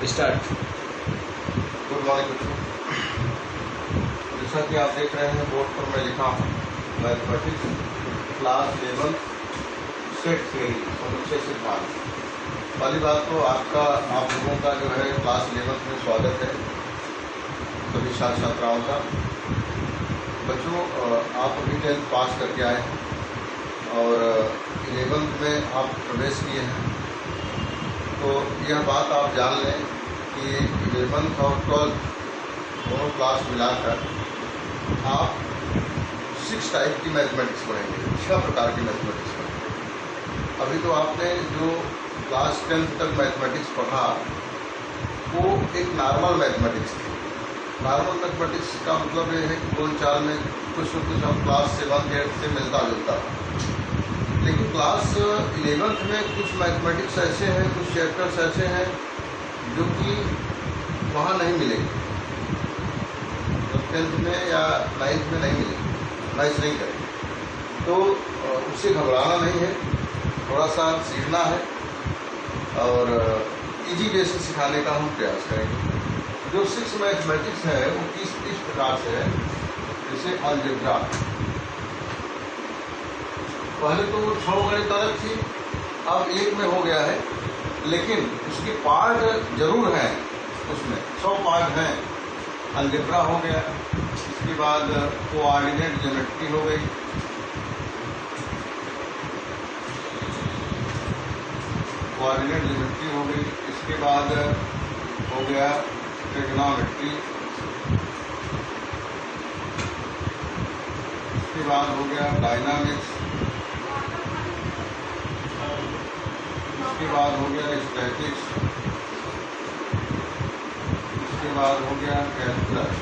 Start. Good morning बच्चों। जैसा कि आप देख रहे हैं बोर्ड पर मैं लिखा हूँ मैथमेटिक्स क्लास 11 सेट थ्योरी समुच्चय सिद्धांत। पहली बात तो आप लोगों का जो है क्लास 11 में स्वागत है सभी छात्र छात्राओं का। बच्चों आप अभी 10th पास करके आए हैं और 11th में आप प्रवेश किए हैं, तो यह बात आप जान लें कि 11th और 12th दोनों क्लास मिलाकर आप 6 टाइप की मैथमेटिक्स पढ़ेंगे, 6 प्रकार की मैथमेटिक्स पढ़ेंगे। अभी तो आपने जो क्लास 10th तक मैथमेटिक्स पढ़ा वो एक नॉर्मल मैथमेटिक्स थी। नॉर्मल मैथमेटिक्स का मतलब ये है कि बोल चाल में कुछ न कुछ हम क्लास 7 8 से मिलता जुलता था, लेकिन क्लास 11th में कुछ मैथमेटिक्स ऐसे हैं, कुछ चैप्टर्स ऐसे हैं जो कि वहाँ नहीं मिलेंगे, तो 10th में या 9th में नहीं मिलेंगे, मैच नहीं करेंगे। तो उससे घबराना नहीं है, थोड़ा सा सीखना है और इजी वे से सिखाने का हम प्रयास करेंगे। जो 6 मैथमेटिक्स है वो किस प्रकार से है, जैसे अलजेब्रा। पहले तो 6 गणित अलग थी, अब एक में हो गया है, लेकिन उसके पार्ट जरूर हैं, उसमें 100 पार्ट हैं। अलजेब्रा हो गया, इसके बाद कोऑर्डिनेट ज्योमेट्री हो गई, इसके बाद हो गया ट्रिग्नोमेट्री, इसके बाद हो गया डायनामिक्स, इसके बाद हो गया स्टैटिक्स, इसके बाद हो गया कैलकुलस।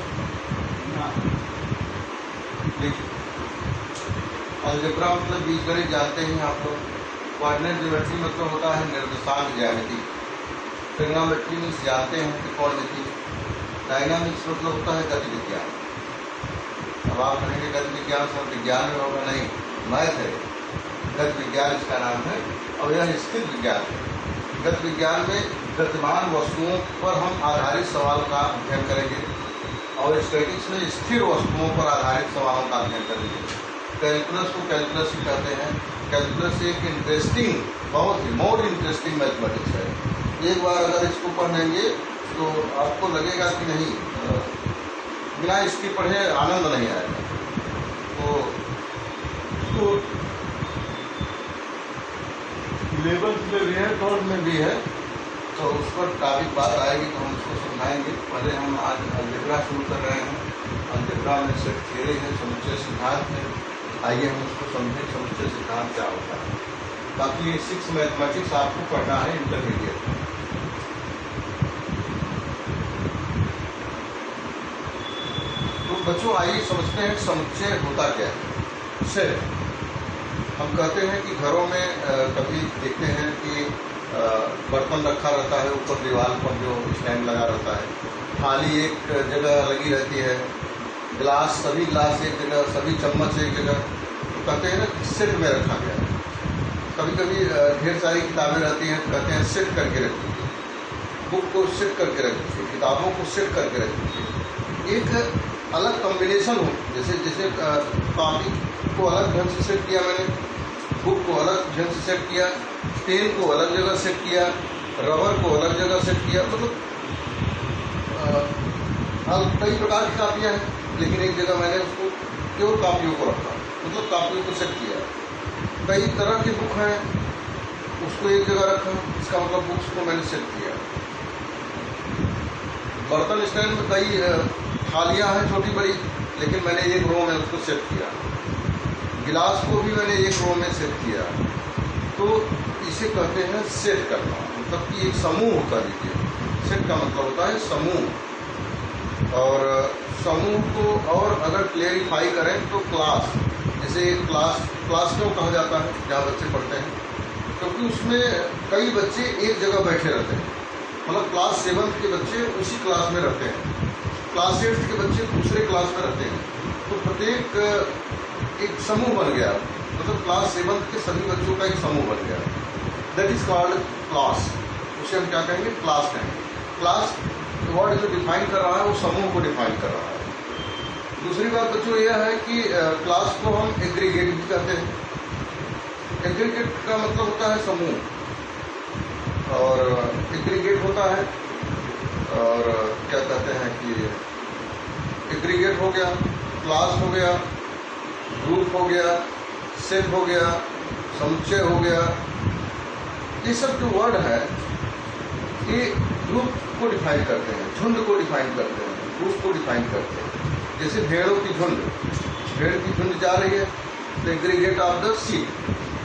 देखिए अलजेब्रा मतलब बीजगणित जानते हैं आप लोग। कोऑर्डिनेट ज्योमेट्री मतलब होता है निर्देशांक ज्यामिति। ट्रिग्नोमेट्री मीन्स जानते हैं त्रिकोणमिति। डायनामिक्स मतलब होता है गति विज्ञान। अब आप कहेंगे गति विज्ञान सब विज्ञान में होगा, नहीं, मैथ है, गति विज्ञान इसका नाम है और यह स्थिर विज्ञान है। गति विज्ञान में गतिमान वस्तुओं पर हम आधारित सवाल का अध्ययन करेंगे और स्टैटिक्स में स्थिर वस्तुओं पर आधारित सवालों का अध्ययन करेंगे। कैलकुलस को कैलकुलस ही कहते हैं। कैलकुलस एक इंटरेस्टिंग, बहुत ही मोर इंटरेस्टिंग मैथमेटिक्स है। एक बार अगर इसको पढ़ लेंगे तो आपको लगेगा कि नहीं, बिना इसके पढ़े आनंद नहीं आएगा। तो 11th में भी है, 12th में भी है, तो उस पर टॉपिक बात आएगी तो हम उसको समझाएंगे। पहले हम आज अलजेब्रा शुरू कर रहे हैं। अलजेब्रा में सेट थ्योरी है, समुच्चय सिद्धांत है। आइए हम उसको समझें, समुच्चय सिद्धांत क्या होता है। बाकी ये 6 मैथमेटिक्स आपको पढ़ना है इंटरमीडिएट में। तो बच्चों आइए समझते हैं समुच्चय होता क्या है। सेट हम कहते हैं कि घरों में कभी देखते हैं कि बर्तन रखा रहता है, ऊपर दीवार पर जो स्टैंड लगा रहता है, थाली एक जगह लगी रहती है, गिलास, सभी गिलास एक जगह, सभी चम्मच एक जगह, तो कहते हैं ना कि सेट में रखा गया है। कभी कभी ढेर सारी किताबें रहती हैं, कहते हैं सेट करके रख दीजिए, बुक को सेट करके रख दीजिए, किताबों को सेट करके रख दीजिए। एक अलग कॉम्बिनेशन हो, जैसे कॉपी को अलग ढंग से सेट किया मैंने, बुक को अलग ढंग से सेट किया, पेन को अलग जगह सेट किया, रबर को अलग जगह सेट किया, मतलब कई प्रकार की कापियाँ हैं, लेकिन एक जगह मैंने उसको केवल कापियों को रखा, मतलब कापियों को सेट किया। कई तरह की बुक हैं, उसको एक जगह रखा, इसका मतलब बुक्स को मैंने सेट किया। बर्तन स्टैंड में कई थालियाँ हैं छोटी बड़ी, लेकिन मैंने एक रो में उसको सेट किया। गिलास को भी मैंने एक रो में सेट किया। तो इसे कहते हैं सेट करना, मतलब कि एक समूह होता है। सेट का मतलब होता है समूह। और समूह को और अगर क्लेरिफाई करें तो क्लास, जैसे क्लास क्यों कहा जाता है जहाँ बच्चे पढ़ते हैं, क्योंकि उसमें कई बच्चे एक जगह बैठे रहते हैं। मतलब क्लास 7th के बच्चे उसी क्लास में रहते हैं, क्लास 8th के बच्चे दूसरे क्लास में रहते हैं, तो प्रत्येक एक समूह बन गया, मतलब क्लास 7th के सभी बच्चों का एक समूह बन गया। That is called class. उसे हम क्या कहेंगे? क्लास कहेंगे। क्लास वर्ड जो डिफाइन कर रहा है वो समूह को डिफाइन कर रहा है। दूसरी बात बच्चों यह है कि क्लास को हम एग्रीगेट भी कहते हैं। एग्रीगेट का मतलब होता है समूह, और एग्रीगेट होता है, और क्या कहते हैं कि एग्रीगेट हो गया, क्लास हो गया, ग्रुप हो गया, सेट हो गया, समुच्चय हो गया। ये सब जो वर्ड है ये ग्रुप को डिफाइन करते हैं, झुंड को डिफाइन करते हैं, ग्रुप को डिफाइन करते हैं। जैसे भेड़ों की झुंड, भेड़ की झुंड जा रही है तो एग्रीगेट ऑफ द शीप,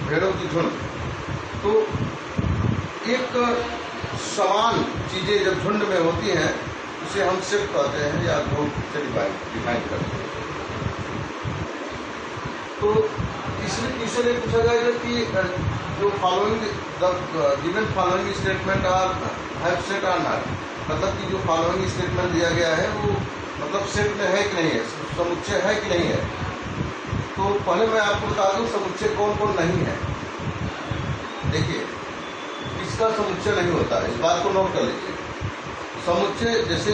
भेड़ों की झुंड। तो एक समान चीजें जब झुंड में होती हैं उसे हम सेट कहते हैं या ग्रुप से डिफाइन करते हैं। तो इसमें क्वेश्चन ये पूछा जाएगा कि जो following given following statement are have set are not, मतलब कि जो फॉलोइंग स्टेटमेंट दिया गया है वो मतलब सेट में है कि नहीं है, समुच्चय है कि नहीं है। तो पहले मैं आपको बता दूं समुच्चय कौन कौन नहीं है। देखिए इसका समुच्चय नहीं होता है, इस बात को नोट कर लीजिए। समुच्चय जैसे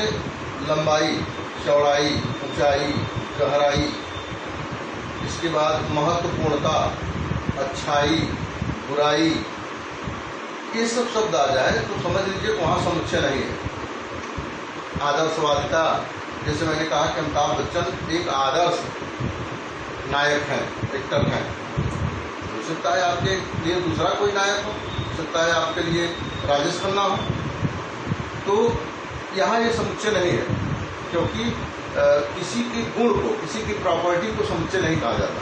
लंबाई, चौड़ाई, ऊंचाई, गहराई, इसके बाद महत्वपूर्णता, अच्छाई, बुराई, ये सब शब्द आ जाए तो समझ लीजिए वहाँ समुच्चय नहीं है। आदर्शवादिता, जैसे मैंने कहा कि अमिताभ बच्चन एक आदर्श नायक हैं, एक्टर हैं। हो सकता है आपके लिए दूसरा कोई नायक हो सकता है आपके लिए राजेश खन्ना हो। तो यहाँ ये समुच्चय नहीं है, क्योंकि किसी के गुण को, किसी की प्रॉपर्टी को समुच्चय नहीं कहा जाता।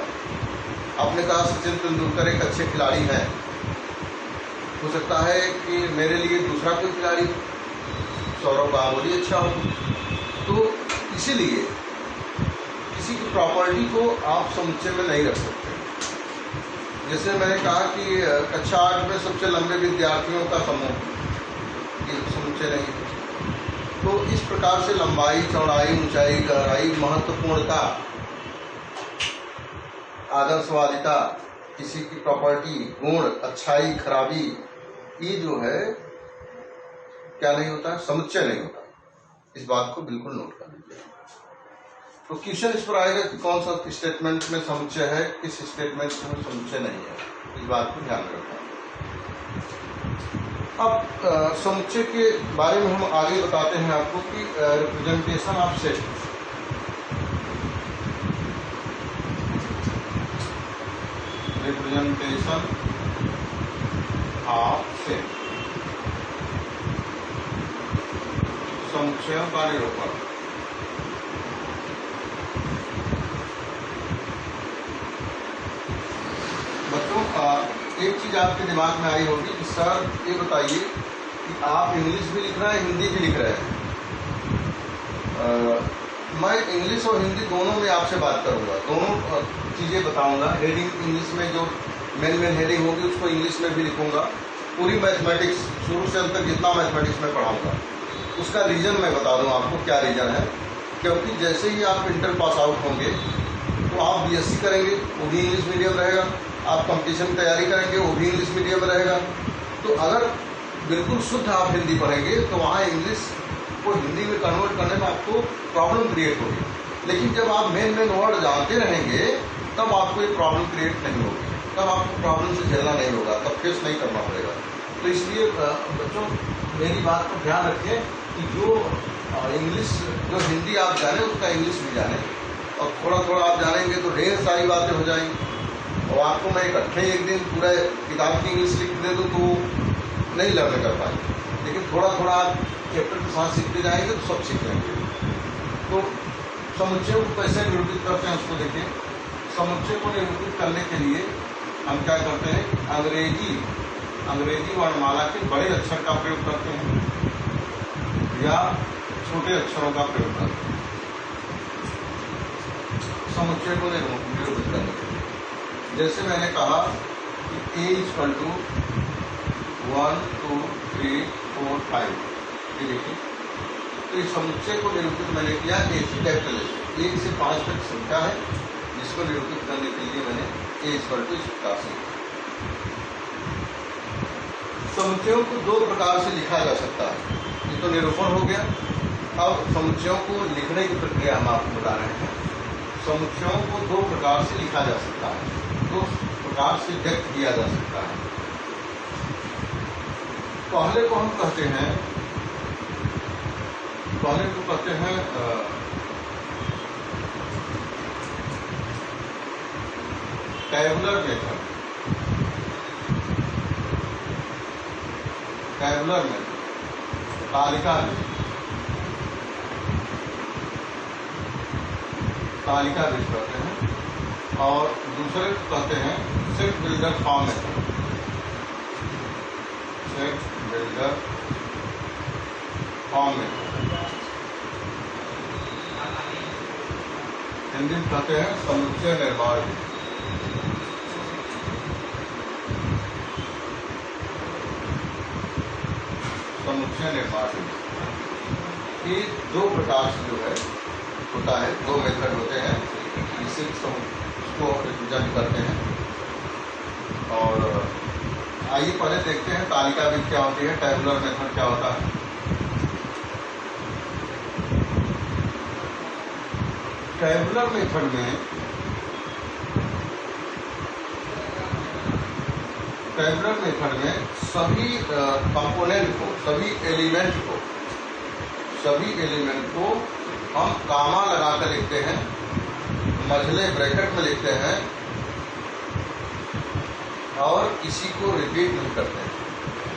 आपने कहा सचिन तेंदुलकर एक अच्छे खिलाड़ी हैं, हो सकता है कि मेरे लिए दूसरा कोई खिलाड़ी सौरव गांगुली अच्छा हो। तो इसीलिए किसी की प्रॉपर्टी को आप समुच्चय में नहीं रख सकते। जैसे मैंने कहा कि कक्षा 8 में सबसे लंबे विद्यार्थियों का समूह, ये समुच्चय नहीं है। तो इस प्रकार से लंबाई, चौड़ाई, ऊंचाई, गहराई, महत्वपूर्णता, आदर्शवादिता, किसी की प्रॉपर्टी, गुण, अच्छाई, खराबी, ये जो है क्या नहीं होता, समुच्चय नहीं होता। इस बात को बिल्कुल नोट कर लीजिए। तो क्वेश्चन इस पर आएगा कि कौन सा स्टेटमेंट में समुच्चय है, किस स्टेटमेंट में समुच्चय नहीं है, इस बात को ध्यान रखना। अब समुच्चय के बारे में हम आगे बताते हैं आपको कि representation of set. Representation of set, समुच्चयों का निरूपण। बच्चों एक चीज आपके दिमाग में आई होगी कि सर ये बताइए कि आप इंग्लिश भी लिख रहे हैं, हिंदी भी लिख रहे हैं। मैं इंग्लिश और हिंदी दोनों में आपसे बात करूंगा, दोनों चीजें बताऊंगा। हेडिंग इंग्लिश में जो मेन हेडिंग होगी उसको इंग्लिश में भी लिखूंगा। पूरी मैथमेटिक्स शुरू से अंत तक जितना मैथमेटिक्स में पढ़ाऊंगा उसका रीजन मैं बता दूं आपको क्या रीजन है। क्योंकि जैसे ही आप इंटर पास आउट होंगे तो आप बीएससी करेंगे, वो भी इंग्लिश मीडियम रहेगा। आप कंपटीशन की तैयारी करेंगे, वो भी इंग्लिश मीडियम में रहेगा। तो अगर बिल्कुल शुद्ध आप हिंदी पढ़ेंगे तो वहाँ इंग्लिश को हिंदी में कन्वर्ट करने में आपको प्रॉब्लम क्रिएट होगी। लेकिन जब आप मेन वर्ड जानते रहेंगे तब आपको ये प्रॉब्लम क्रिएट नहीं होगी, तब आपको प्रॉब्लम से झेलना नहीं होगा, तब फेस नहीं करना पड़ेगा। तो इसलिए बच्चों मेरी बात को ध्यान रखें कि जो इंग्लिश, जो हिंदी आप जाने उसका इंग्लिश भी जाने, और थोड़ा थोड़ा आप जानेंगे तो ढेर सारी बातें हो जाएंगी। और आपको मैं इकट्ठे एक दिन पूरा किताब की इंग्लिश लिख दे दूँ तो नहीं लर्न कर पाएंगे, लेकिन थोड़ा थोड़ा आप चैप्टर के साथ सीखते जाएंगे तो सब सीख लेंगे। तो समुच्चय को कैसे निरूपित करते हैं उसको देखिए। समुच्चय को निरूपित करने के लिए हम क्या करते हैं, अंग्रेजी वर्णमाला के बड़े अक्षर का प्रयोग करते हैं या छोटे अक्षरों का प्रयोग करते हैं समुच्चय को निरूपित करने के लिए। जैसे मैंने कहा कि A = 1 2 3 4 5, ये देखिए। तो इस समुच्चय को निरूपित मैंने किया A से कैपिटल 1 से 5 तक संख्या है, जिसको निरूपित करने के लिए मैंने A = इस प्रकार से। समुच्चयों को दो प्रकार से लिखा जा सकता है, तो निरूपण हो गया। अब समुच्चयों को लिखने की प्रक्रिया हम आपको बता रहे हैं। समुच्चयों को दो प्रकार से लिखा जा सकता है, दो प्रकार से व्यक्त किया जा सकता है। पहले को हम कहते हैं टैबुलर मेथड। टैबुलर मेथड तालिका बेस कहते हैं। और दूसरे को कहते हैं set builder form method. Set builder form method Hindi में कहते हैं समुच्चय निर्माण विधि। समुच्चय निर्माण विधि ये दो प्रकार से जो है होता है, दो मेथड होते हैं जिससे उसको रिप्रेजेंट करते हैं। और आइए पहले देखते हैं तालिका विधि क्या होती है, टैबुलर मेथड क्या होता है। टैबुलर मेथड में सभी कंपोनेंट को, सभी एलिमेंट को हम कामा लगाकर लिखते हैं, मझले ब्रैकेट में लिखते हैं और किसी को रिपीट नहीं करते हैं।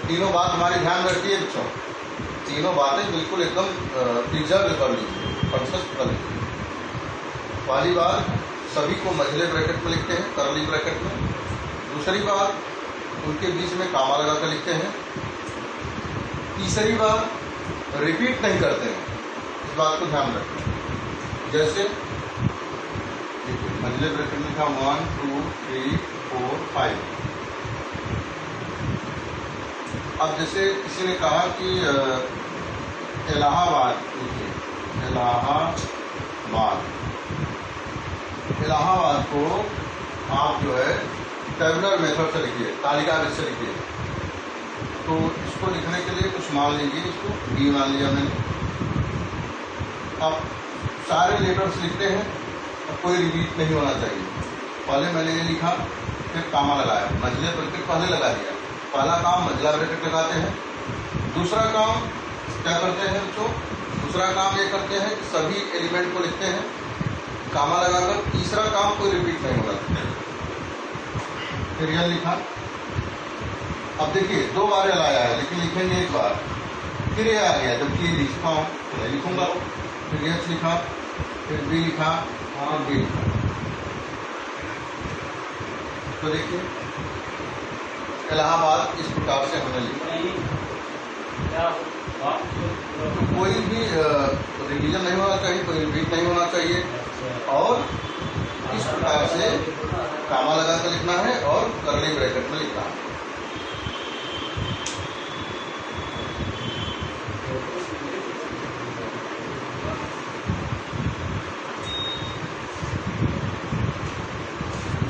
तीनों बात हमारी ध्यान रखिए बच्चों, तीनों बातें बिल्कुल एकदम प्रिजर्व कर लीजिए, कंसस कर लीजिए। पहली बात, सभी को मझले ब्रैकेट में लिखते हैं, करली ब्रैकेट में। दूसरी बात, उनके बीच में कामा लगाकर लिखते हैं। तीसरी बात, रिपीट नहीं करते हैं, इस बात को ध्यान रखें। जैसे मझले ब्रैकेट में लिखा 1 2 3 4 5। अब जैसे किसी ने कहा कि इलाहाबाद लिखिए, इलाहाबाद को आप जो है टैबुलर मेथड से लिखिए, तालिका विधि से लिखिए। तो इसको लिखने के लिए कुछ मान लीजिए, इसको डी मान लिया मैंने। अब सारे लेटर्स लिखते हैं, अब कोई रिपीट नहीं होना चाहिए। पहले मैंने ये लिखा, फिर कामा लगाया, मझले ब्रैकेट पहले लगा दिया। पहला काम मझला ब्रैकेट लगाते हैं। दूसरा काम क्या करते हैं बच्चों, दूसरा काम ये करते हैं कि सभी एलिमेंट को लिखते हैं कामा लगाकर। तीसरा काम कोई रिपीट नहीं होगा। फिर यह लिखा, अब देखिए 2 बार लाया है, लेकिन लिखेंगे एक बार, फिर ये आ गया, जबकि लिखता हूँ तो मैं लिखूंगा। फिर एच लिखा, फिर बी लिखा और बी लिखा। तो देखिए इलाहाबाद इस प्रकार से हमने लिखा। तो कोई भी रिवीजन नहीं होना चाहिए, कोई रिपीट नहीं होना चाहिए, और इस प्रकार से कामा लगा कर लिखना है और करली ब्रैकेट में लिखना है।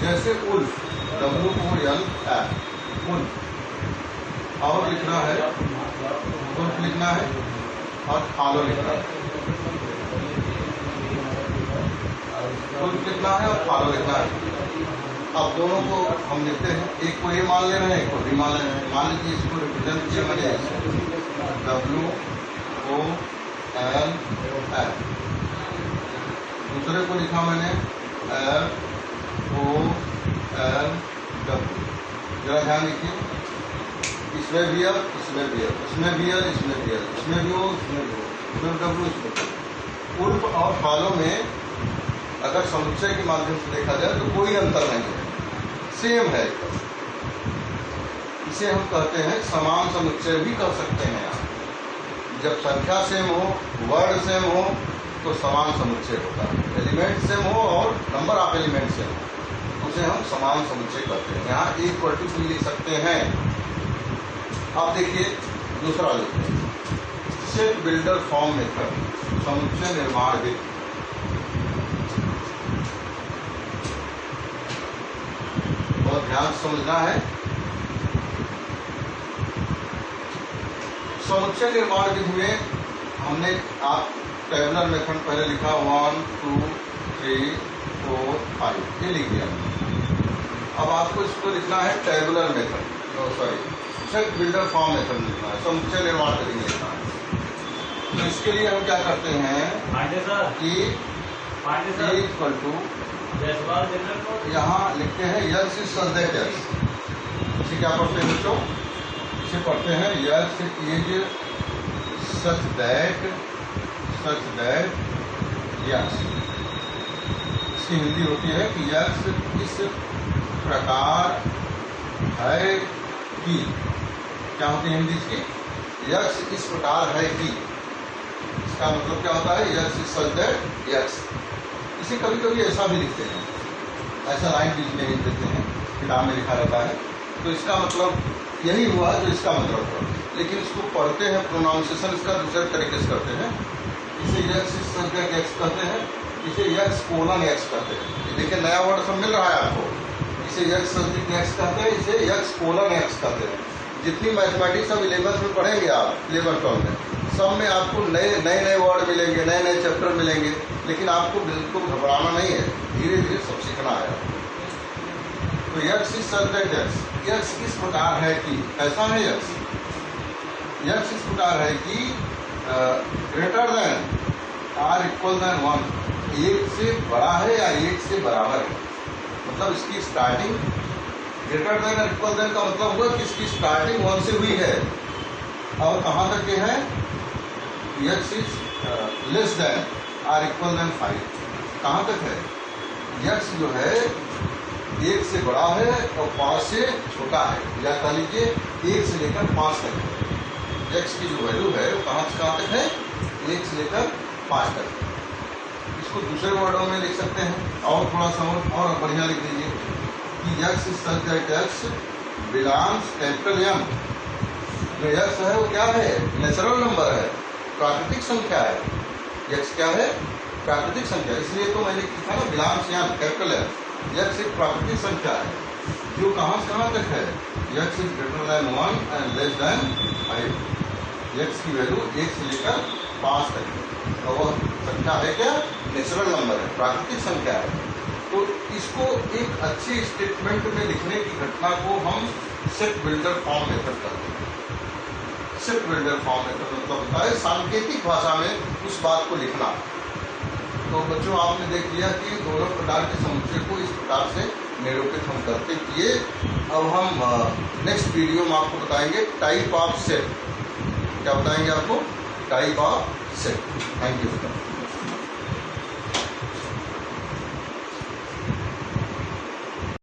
जैसे उल्फ, WOLF, उल्फ, और लिखना है, उल्फ लिखना है और फॉलो लिखना है। उल्फ लिखना है और फॉलो लिखना है। अब दोनों को हम लिखते हैं, एक को ये मान ले रहे हैं, एक को भी मान ले रहे हैं। मान लीजिए इसको रिप्रेजेंट किया मैंने WOLF। दूसरे को लिखा मैंने FOLW। जरा ध्यान देखिए, इसमें भी अब, इसमें भी अब, इसमें भी अब, इसमें भी अब, इसमें भी हो, इसमें भी हो, इसमें W, इसमें। उल्फ और फॉलो में अगर समुच्चय के माध्यम से देखा जाए तो कोई अंतर नहीं है, सेम है। इसे हम कहते हैं समान समुच्चय भी कर सकते हैं। आप जब संख्या सेम हो, वर्ड सेम हो, तो समान समुच्चय होता है। एलिमेंट सेम हो और नंबर ऑफ एलिमेंट सेम हो, उसे हम समान समुच्चय कहते हैं। यहाँ इक्वल लिख सकते हैं। अब देखिए दूसरा लिखते हैं, सेट बिल्डर फॉर्म मेथड, समुच्चय निर्माण विधि। बहुत ध्यान से समझना है। समुच्चय निर्माण विधि में हमने आप टेबुलर मेथड पहले लिखा 1 2 3 4 5 ये लिख दिया। अब आपको इसको लिखना है tabular method, set builder form method लिखना है, समुच्चय निर्माण विधि में लिखना है। तो इसके लिए हम क्या करते हैं कि इक्वल टू यहाँ लिखते हैं x is such that x. इसे क्या पढ़ते हैं बच्चों? इसे पढ़ते हैं x is such that x. इसकी हिंदी होती है कि यक्स इस प्रकार है कि, क्या होती है हिंदी इसकी? यक्स इस प्रकार है कि, इसका मतलब क्या होता है? X is such that x. इसे कभी कभी ऐसा भी लिखते हैं, ऐसा लाइन बीच में लिख देते हैं, किताब में लिखा रहता है, तो इसका मतलब यही हुआ जो इसका मतलब हुआ। लेकिन इसको पढ़ते हैं, प्रोनाउंसिएशन इसका दूसरे तरीके से करते हैं। इसे x is such that x कहते हैं, इसे यक्स कोलन एक्स कहते हैं। देखिए नया वर्ड सब मिल रहा है आपको। इसे यक्स सच दैट यक्स कहते हैं, इसे यक्स कोलन एक्स कहते हैं। जितनी मैथमेटिक्स अब 11th में पढ़ेंगे आप 11th 12 में, सब में आपको नए वर्ड मिलेंगे, नए चैप्टर मिलेंगे, लेकिन आपको बिल्कुल घबराना नहीं है, धीरे धीरे सब सीखना है। तो x is such that x, x इस प्रकार है कि, ऐसा है यक्स, यक्स इस प्रकार है कि greater than or equal than 1, एक से बड़ा है या एक से बराबर है। मतलब इसकी स्टार्टिंग ग्रेटर देन और इक्वल देन का मतलब हुआ कि इसकी स्टार्टिंग 1 से हुई है और कहाँ तक ये है? X is less than or equal than 5, कहाँ तक है? यक्स जो है 1 से बड़ा है और 5 से छोटा है, या कह लीजिए 1 से लेकर 5 तक है। यक्स की जो वैल्यू है वो कहाँ से कहाँ तक है? 1 से लेकर 5 तक। इसको दूसरे वर्डों में लिख सकते हैं और थोड़ा सा और बढ़िया लिख दीजिए कि x is such that x belongs capital M. जो यक्स है वो क्या है? नेचुरल नंबर है, प्राकृतिक संख्या है। यक्स क्या है? प्राकृतिक संख्या। इसलिए तो मैंने लिखा ना belongs M capital M. X एक प्राकृतिक संख्या है जो कहाँ से कहाँ तक है? X is greater than 1 and less than 5। X की वैल्यू 1 से लेकर 5 तक है और वह संख्या है क्या? नेचुरल नंबर है, प्राकृतिक संख्या है। तो इसको एक अच्छे स्टेटमेंट में लिखने की घटना को हम सेट बिल्डर फॉर्म मेथड करते हैं। सेट बिल्डर फॉर्म मेथड मतलब होता है सांकेतिक भाषा में उस बात को लिखना। तो बच्चों आपने देख लिया कि दोनों प्रकार के समुच्चय को इस प्रकार से निरूपित हम करते किए। अब हम नेक्स्ट वीडियो में आपको बताएंगे टाइप ऑफ सेट। क्या बताएंगे आपको? Type of set. Thank you.